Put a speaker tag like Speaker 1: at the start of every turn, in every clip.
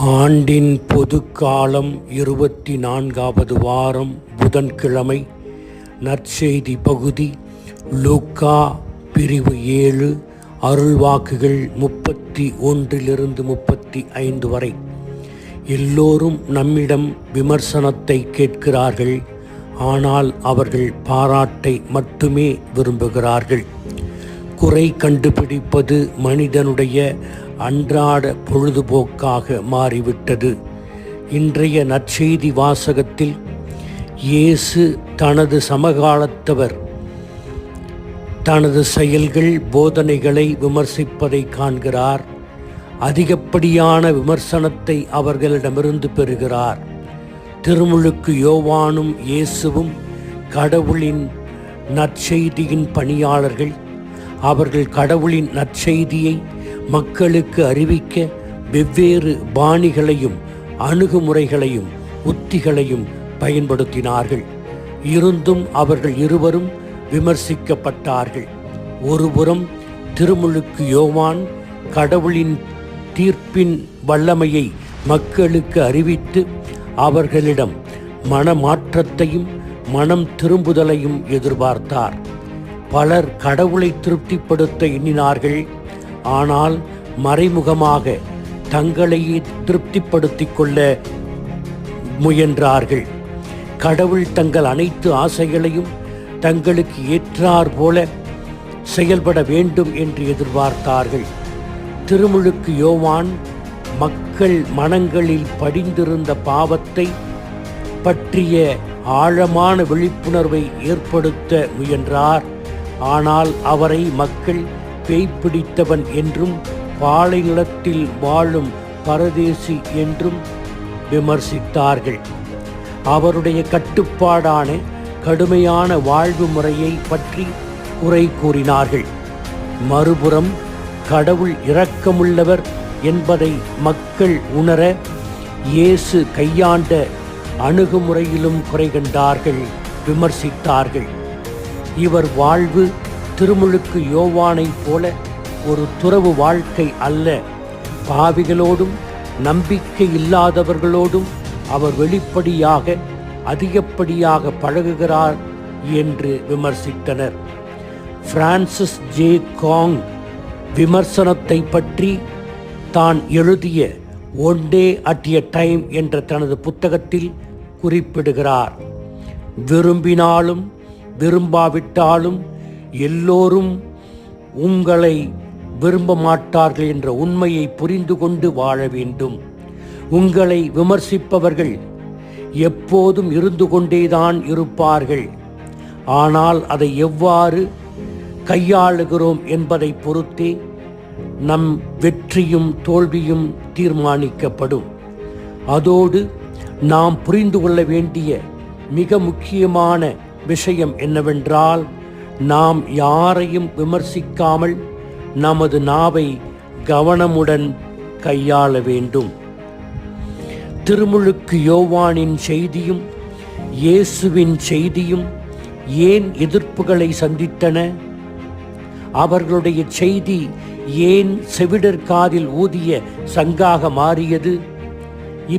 Speaker 1: ஆண்டின் பொதுக்காலம் 24வது வாரம் புதன்கிழமை. நற்செய்தி பகுதி லூக்கா பிரிவு 7 அருள்வாக்குகள் 31-35 வரை. எல்லோரும் நம்மிடம் விமர்சனத்தை கேட்கிறார்கள், ஆனால் அவர்கள் பாராட்டை மட்டுமே விரும்புகிறார்கள். குறை கண்டுபிடிப்பது மனிதனுடைய அன்றாட பொழுதுபோக்காக மாறிவிட்டது. இன்றைய நற்செய்தி வாசகத்தில் இயேசு தனது சமகாலத்தவர் தனது செயல்கள் போதனைகளை விமர்சிப்பதை காண்கிறார். அதிகப்படியான விமர்சனத்தை அவர்களிடமிருந்து பெறுகிறார். திருமுழுக்கு யோவானும் இயேசுவும் கடவுளின் நற்செய்தியின் பணியாளர்கள். அவர்கள் கடவுளின் நற்செய்தியை மக்களுக்கு அறிவிக்க வெவ்வேறு பாணிகளையும் அணுகுமுறைகளையும் உத்திகளையும் பயன்படுத்தினார்கள். இருந்தும் அவர்கள் இருவரும் விமர்சிக்கப்பட்டார்கள். ஒருபுறம் திருமுழுக்கு யோவான் கடவுளின் தீர்ப்பின் வல்லமையை மக்களுக்கு அறிவித்து அவர்களிடம் மனமாற்றத்தையும் மனம் திரும்புதலையும் எதிர்பார்த்தார். பலர் கடவுளை திருப்திப்படுத்த எண்ணினார்கள், ஆனால் மறைமுகமாக தங்களையே திருப்திப்படுத்திக் கொள்ள முயன்றார்கள். கடவுள் தங்கள் அனைத்து ஆசைகளையும் தங்களுக்கு ஏற்றார் போல செயல்பட வேண்டும் என்று எதிர்பார்த்தார்கள். திருமுழுக்கு யோவான் மக்கள் மனங்களில் படிந்திருந்த பாவத்தை பற்றிய ஆழமான விழிப்புணர்வை ஏற்படுத்த முயன்றார். ஆனால் அவரை மக்கள் பேய் பிடித்தவன் என்றும் பாலை நிலத்தில் வாழும் பரதேசி என்றும் விமர்சித்தார்கள். அவருடைய கட்டுப்பாடான கடுமையான வாழ்வு முறையை பற்றி குறை கூறினார்கள். மறுபுறம் கடவுள் இரக்கமுள்ளவர் என்பதை மக்கள் உணர இயேசு கையாண்ட அணுகுமுறையிலும் குறை கண்டார்கள், விமர்சித்தார்கள். இவர் வாழ்வு திருமுழுக்கு யோவானைப் போல ஒரு துறவு வாழ்க்கை அல்ல. பாவிகளோடும் நம்பிக்கை இல்லாதவர்களோடும் அவர் வெளிப்படையாக அதிகப்படியாக பழகுகிறார் என்று விமர்சித்தனர். பிரான்சிஸ் ஜே காங் விமர்சனத்தை பற்றி தான் எழுதிய one day at a time என்ற தனது புத்தகத்தில் குறிப்பிடுகிறார். விரும்பினாலும் விரும்பாவிட்டாலும் எல்லோரும் உங்களை விரும்ப மாட்டார்கள் என்ற உண்மையை புரிந்து கொண்டு வாழ வேண்டும். உங்களை விமர்சிப்பவர்கள் எப்போதும் இருந்து கொண்டேதான் இருப்பார்கள். ஆனால் அதை எவ்வாறு கையாளுகிறோம் என்பதை பொறுத்தே நம் வெற்றியும் தோல்வியும் தீர்மானிக்கப்படும். அதோடு நாம் புரிந்து கொள்ள வேண்டிய மிக முக்கியமான விஷயம் என்னவென்றால், நாம் யாரையும் விமர்சிக்காமல் நமது நாவை கவனமுடன் கையாள வேண்டும். திருமுழுக்கு யோவானின் செய்தியும் இயேசுவின் செய்தியும் ஏன் எதிர்ப்புகளை சந்தித்தன? அவர்களுடைய செய்தி ஏன் செவிடர் காதில் ஊதிய சங்காக மாறியது?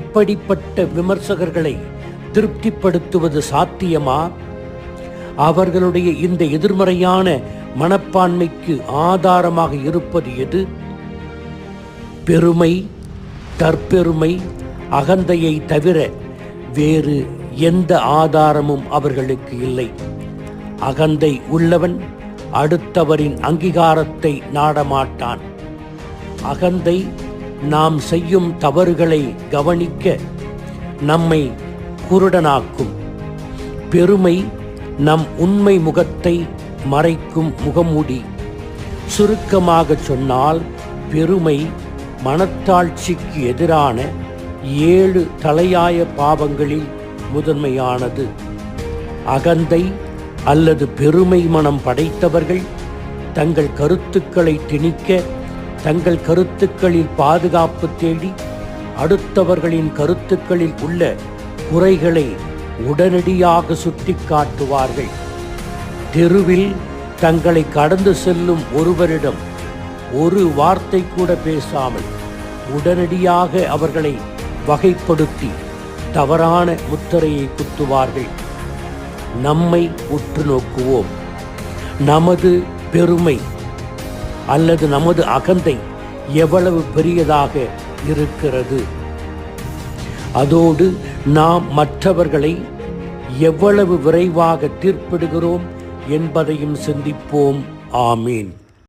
Speaker 1: இப்படிப்பட்ட விமர்சகர்களை திருப்திப்படுத்துவது சாத்தியமா? அவர்களுடைய இந்த எதிர்மறையான மனப்பான்மைக்கு ஆதாரமாக இருப்பது எது? பெருமை, தற்பெருமை, அகந்தையை தவிர வேறு எந்த ஆதாரமும் அவர்களுக்கு இல்லை. அகந்தை உள்ளவன் அடுத்தவரின் அங்கீகாரத்தை நாடமாட்டான். அகந்தை நாம் செய்யும் தவறுகளை கவனிக்க நம்மை குருடனாக்கும். பெருமை நம் உண்மை முகத்தை மறைக்கும் முகமூடி. சுருக்கமாக சொன்னால், பெருமை மனத்தாழ்ச்சிக்கு எதிரான 7 தலையாய பாவங்களில் முதன்மையானது. அகந்தை அல்லது பெருமை மனம் படைத்தவர்கள் தங்கள் கருத்துக்களை திணிக்க, தங்கள் கருத்துக்களில் பாதுகாப்பு தேடி அடுத்தவர்களின் கருத்துக்களில் உள்ள குறைகளை உடனடியாக சுட்டிக்காட்டுவார்கள். தெருவில் தங்களை கடந்து செல்லும் ஒருவரிடம் ஒரு வார்த்தை கூட பேசாமல் உடனடியாக அவர்களை வகைப்படுத்தி தவறான முத்திரையை குத்துவார்கள். நம்மை உற்று நோக்குவோம். நமது பெருமை அல்லது நமது அகந்தை எவ்வளவு பெரியதாக இருக்கிறது? அதோடு நாம் மற்றவர்களை எவ்வளவு விரைவாக தீர்ப்பிடுகிறோம் என்பதையும் சிந்திப்போம். ஆமீன்.